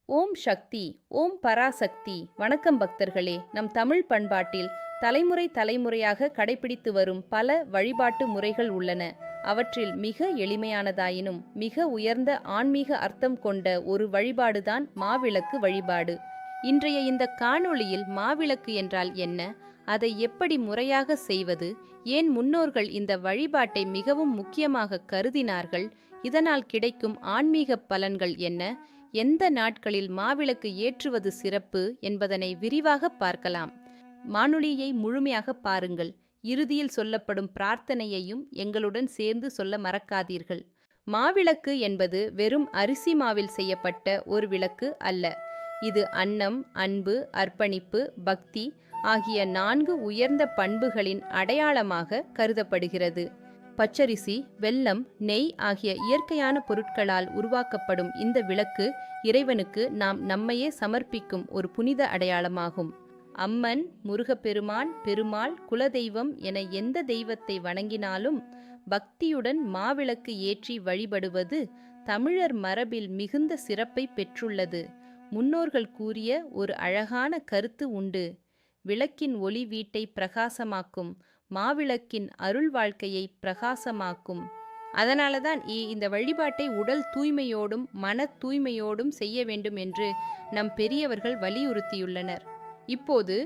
ஓம் சக்தி, ஓம் பராசக்தி. வணக்கம் பக்தர்களே. நம் தமிழ் பண்பாட்டில் தலைமுறை தலைமுறையாக கடைபிடித்து வரும் பல வழிபாட்டு முறைகள் உள்ளன. அவற்றில் மிக எளிமையானதாயினும் மிக உயர்ந்த ஆன்மீக அர்த்தம் கொண்ட ஒரு வழிபாடுதான் மாவிளக்கு வழிபாடு. இன்றைய இந்த காணொளியில் மாவிளக்கு என்றால் என்ன, அதை எப்படி முறையாக செய்வது, ஏன் முன்னோர்கள் இந்த வழிபாட்டை மிகவும் முக்கியமாக கருதினார்கள், இதனால் கிடைக்கும் ஆன்மீக பலன்கள் என்ன, எந்த நாட்களில் மாவிளக்கு ஏற்றுவது சிறப்பு என்பதனை விரிவாக பார்க்கலாம். வானொலியை முழுமையாக பாருங்கள். இறுதியில் சொல்லப்படும் பிரார்த்தனையையும் எங்களுடன் சேர்ந்து சொல்ல மறக்காதீர்கள். மாவிளக்கு என்பது வெறும் அரிசி மாவில் செய்யப்பட்ட ஒரு விளக்கு அல்ல. இது அன்னம், அன்பு, அர்ப்பணிப்பு, பக்தி ஆகிய 4 உயர்ந்த பண்புகளின் அடையாளமாக கருதப்படுகிறது. பச்சரிசி, வெல்லம், நெய் ஆகிய இயற்கையான பொருட்களால் உருவாக்கப்படும் இந்த விளக்கு இறைவனுக்கு நாம் நம்மையே சமர்ப்பிக்கும் ஒரு புனித அடையாளமாகும். அம்மன், முருகப்பெருமான், பெருமாள், குலதெய்வம் என எந்த தெய்வத்தை வணங்கினாலும் பக்தியுடன் மாவிளக்கு ஏற்றி வழிபடுவது தமிழர் மரபில் மிகுந்த சிறப்பை பெற்றுள்ளது. முன்னோர்கள் கூறிய ஒரு அழகான கருத்து உண்டு. விளக்கின் ஒளி வீட்டை பிரகாசமாக்கும், மாவிளக்கின் அருள் வாழ்க்கையை பிரகாசமாக்கும். அதனாலதான் இந்த வழிபாட்டை உடல் தூய்மையோடும் மன தூய்மையோடும் செய்ய வேண்டும் என்று நம் பெரியவர்கள் வலியுறுத்தியுள்ளனர். இப்போது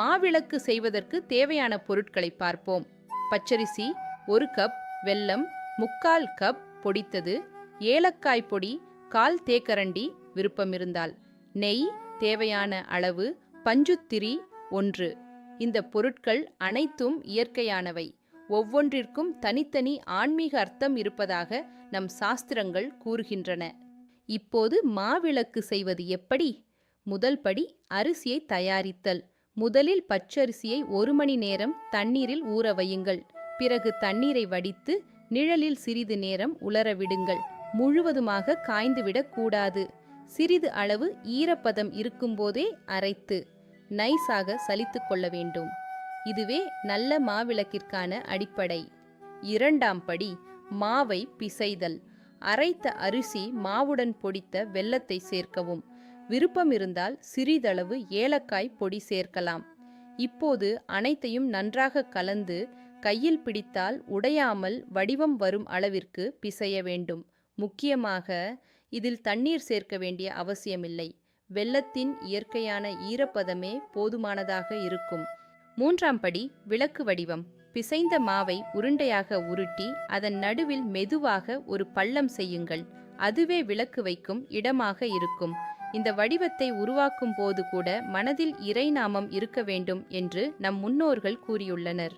மாவிளக்கு செய்வதற்கு தேவையான பொருட்களை பார்ப்போம். பச்சரிசி 1 கப், வெல்லம் 3/4 கப் பொடித்தது, ஏலக்காய் பொடி 1/4 தேக்கரண்டி விருப்பமிருந்தால், நெய் தேவையான அளவு, பஞ்சுத்திரி 1. இந்த பொருட்கள் அனைத்தும் இயற்கையானவை. ஒவ்வொன்றிற்கும் தனித்தனி ஆன்மீக அர்த்தம் இருப்பதாக நம் சாஸ்திரங்கள் கூறுகின்றன. இப்போது மாவிளக்கு செய்வது எப்படி? முதல் படி அரிசியை தயாரித்தல். முதலில் பச்சரிசியை 1 மணி நேரம் தண்ணீரில் ஊற வையுங்கள். பிறகு தண்ணீரை வடித்து நிழலில் சிறிது நேரம் உலர விடுங்கள். முழுவதுமாக காய்ந்துவிடக் கூடாது. சிறிது அளவு ஈரப்பதம் இருக்கும்போதே அரைத்து நைஸாக சலித்து கொள்ள வேண்டும். இதுவே நல்ல மாவிளக்கிற்கான அடிப்படை. 2ஆம் படி மாவை பிசைதல். அரைத்த அரிசி மாவுடன் பொடித்த வெல்லத்தை சேர்க்கவும். விருப்பம் இருந்தால் சிறிதளவு ஏலக்காய் பொடி சேர்க்கலாம். இப்போது அனைத்தையும் நன்றாக கலந்து கையில் பிடித்தால் உடையாமல் வடிவம் வரும் அளவிற்கு பிசைய வேண்டும். முக்கியமாக இதில் தண்ணீர் சேர்க்க வேண்டிய அவசியமில்லை. வெல்லத்தின் இயற்கையான ஈரப்பதமே போதுமானதாக இருக்கும். 3ஆம் படி விளக்கு வடிவம். பிசைந்த மாவை உருண்டையாக உருட்டி அதன் நடுவில் மெதுவாக ஒரு பள்ளம் செய்யுங்கள். அதுவே விளக்கு வைக்கும் இடமாக இருக்கும். இந்த வடிவத்தை உருவாக்கும் போது கூட மனதில் இறைநாமம் இருக்க வேண்டும் என்று நம் முன்னோர்கள் கூறியுள்ளனர்.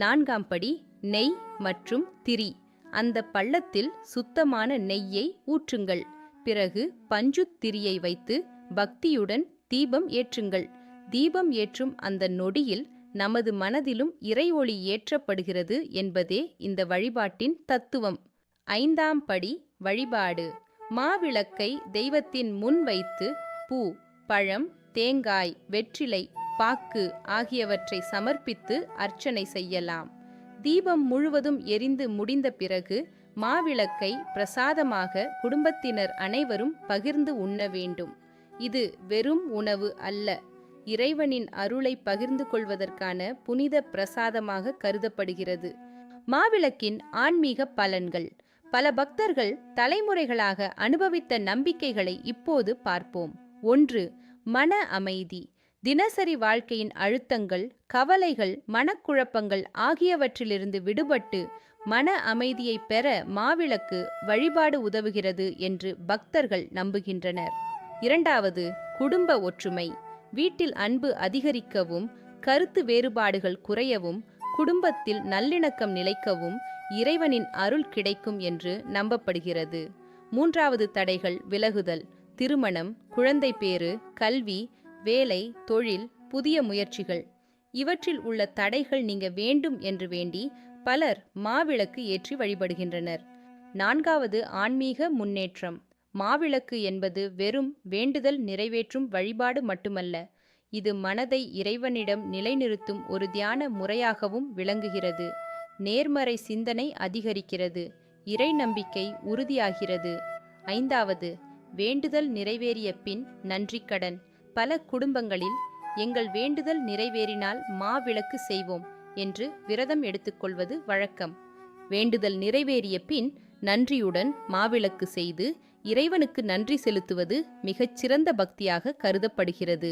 4ஆம் படி நெய் மற்றும் திரி. அந்த பள்ளத்தில் சுத்தமான நெய்யை ஊற்றுங்கள். பிறகு பஞ்சுத்திரியை வைத்து பக்தியுடன் தீபம் ஏற்றுங்கள். தீபம் ஏற்றும் அந்த நொடியில் நமது மனதிலும் இறை ஒளி ஏற்றப்படுகிறது என்பதே இந்த வழிபாட்டின் தத்துவம். 5ஆம் படி வழிபாடு. மாவிளக்கை தெய்வத்தின் முன் வைத்து பூ, பழம், தேங்காய், வெற்றிலை, பாக்கு ஆகியவற்றை சமர்ப்பித்து அர்ச்சனை செய்யலாம். தீபம் முழுவதும் எரிந்து முடிந்த பிறகு மாவிளக்கை பிரசாதமாக குடும்பத்தினர் அனைவரும் பகிர்ந்து உண்ண வேண்டும். இது வெறும் உணவு அல்ல, இறைவனின் அருளை பகிர்ந்து கொள்வதற்கான புனித பிரசாதமாக கருதப்படுகிறது. மாவிளக்கின் ஆன்மீக பலன்கள். பல பக்தர்கள் தலைமுறைகளாக அனுபவித்த நம்பிக்கைகளை இப்போது பார்ப்போம். 1. மன அமைதி. தினசரி வாழ்க்கையின் அழுத்தங்கள், கவலைகள், மனக்குழப்பங்கள் ஆகியவற்றிலிருந்து விடுபட்டு மன அமைதியை பெற மாவிளக்கு வழிபாடு உதவுகிறது என்று பக்தர்கள் நம்புகின்றனர். 2. குடும்ப ஒற்றுமை. வீட்டில் அன்பு அதிகரிக்கவும், கருத்து வேறுபாடுகள் குறையவும், குடும்பத்தில் நல்லிணக்கம் நிலைக்கவும் இறைவனின் அருள் கிடைக்கும் என்று நம்பப்படுகிறது. 3. தடைகள் விலகுதல். திருமணம், குழந்தை பேறு, கல்வி, வேலை, தொழில், புதிய முயற்சிகள் இவற்றில் உள்ள தடைகள் நீங்க வேண்டும் என்று வேண்டி பலர் மாவிளக்கு ஏற்றி வழிபடுகின்றனர். 4. ஆன்மீக முன்னேற்றம். மாவிளக்கு என்பது வெறும் வேண்டுதல் நிறைவேற்றும் வழிபாடு மட்டுமல்ல, இது மனதை இறைவனிடம் நிலைநிறுத்தும் ஒரு தியான முறையாகவும் விளங்குகிறது. நேர்மறை சிந்தனை அதிகரிக்கிறது, இறை நம்பிக்கை உறுதியாகிறது. 5. வேண்டுதல் நிறைவேறிய பின் நன்றிக்கடன். பல குடும்பங்களில் எங்கள் வேண்டுதல் நிறைவேறினால் மாவிளக்கு செய்வோம் என்று விரதம் எடுத்துக்கொள்வது வழக்கம். வேண்டுதல் நிறைவேறிய பின் நன்றியுடன் மாவிளக்கு செய்து இறைவனுக்கு நன்றி செலுத்துவது மிகச்சிறந்த பக்தியாக கருதப்படுகிறது.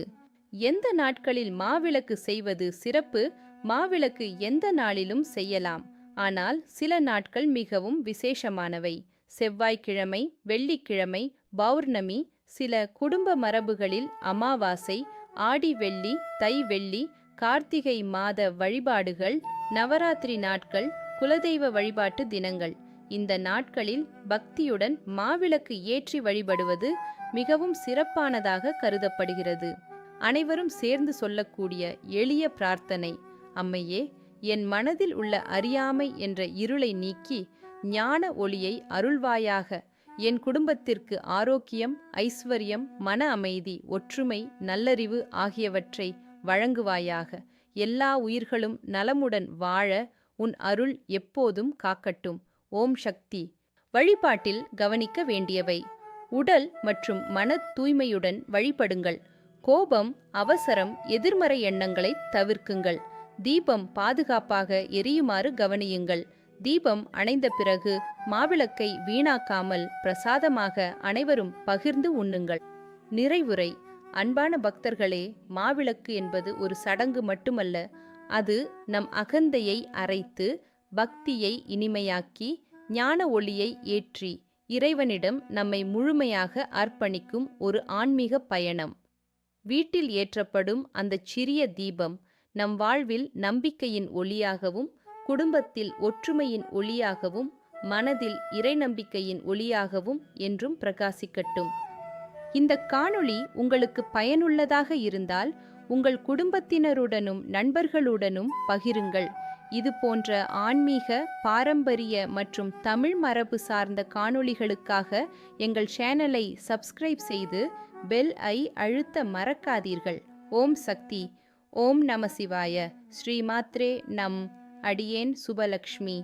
எந்த நாட்களில் மாவிளக்கு செய்வது சிறப்பு? மாவிளக்கு எந்த நாளிலும் செய்யலாம். ஆனால் சில நாட்கள் மிகவும் விசேஷமானவை. செவ்வாய்க்கிழமை, வெள்ளிக்கிழமை, பௌர்ணமி, சில குடும்ப மரபுகளில் அமாவாசை, ஆடி வெள்ளி, தை வெள்ளி, கார்த்திகை மாத வழிபாடுகள், நவராத்திரி நாட்கள், குலதெய்வ வழிபாட்டு தினங்கள். இந்த நாட்களில் பக்தியுடன் மாவிளக்கு ஏற்றி வழிபடுவது மிகவும் சிறப்பானதாக கருதப்படுகிறது. அனைவரும் சேர்ந்து சொல்லக்கூடிய எளிய பிரார்த்தனை: அம்மையே, என் மனதில் உள்ள அறியாமை என்ற இருளை நீக்கி ஞான ஒளியை அருள்வாயாக. என் குடும்பத்திற்கு ஆரோக்கியம், ஐஸ்வர்யம், மன அமைதி, ஒற்றுமை, நல்லறிவு ஆகியவற்றை வழங்குவாயாக. எல்லா உயிர்களும் நலமுடன் வாழ உன் அருள் எப்போதும் காக்கட்டும். ஓம் சக்தி. வழிபாட்டில் கவனிக்க வேண்டியவை: உடல் மற்றும் மன தூய்மையுடன் வழிபடுங்கள். கோபம், அவசரம், எதிர்மறை எண்ணங்களை தவிர்க்குங்கள். தீபம் பாதுகாப்பாக எரியுமாறு கவனியுங்கள். தீபம் அணைந்த பிறகு மாவிளக்கை வீணாக்காமல் பிரசாதமாக அனைவரும் பகிர்ந்து உண்ணுங்கள். நிறைவுரை: அன்பான பக்தர்களே, மாவிளக்கு என்பது ஒரு சடங்கு மட்டுமல்ல. அது நம் அகந்தையை அரைத்து, பக்தியை இனிமையாக்கி, ஞான ஒளியை ஏற்றி இறைவனிடம் நம்மை முழுமையாக அர்ப்பணிக்கும் ஒரு ஆன்மீக பயணம். வீட்டில் ஏற்றப்படும் அந்த சிறிய தீபம் நம் வாழ்வில் நம்பிக்கையின் ஒளியாகவும், குடும்பத்தில் ஒற்றுமையின் ஒளியாகவும், மனதில் இறை நம்பிக்கையின் ஒளியாகவும் என்றும் பிரகாசிக்கட்டும். இந்த காணொளி உங்களுக்கு பயனுள்ளதாக இருந்தால் உங்கள் குடும்பத்தினருடனும் நண்பர்களுடனும் பகிருங்கள். இது போன்ற ஆன்மீக, பாரம்பரிய மற்றும் தமிழ் மரபு சார்ந்த காணொளிகளுக்காக எங்கள் சேனலை சப்ஸ்கிரைப் செய்து பெல் ஐ அழுத்த மறக்காதீர்கள். ஓம் சக்தி. ஓம் நம சிவாய. ஸ்ரீ மாத்ரே நம். அடியேன் சுபலக்ஷ்மி.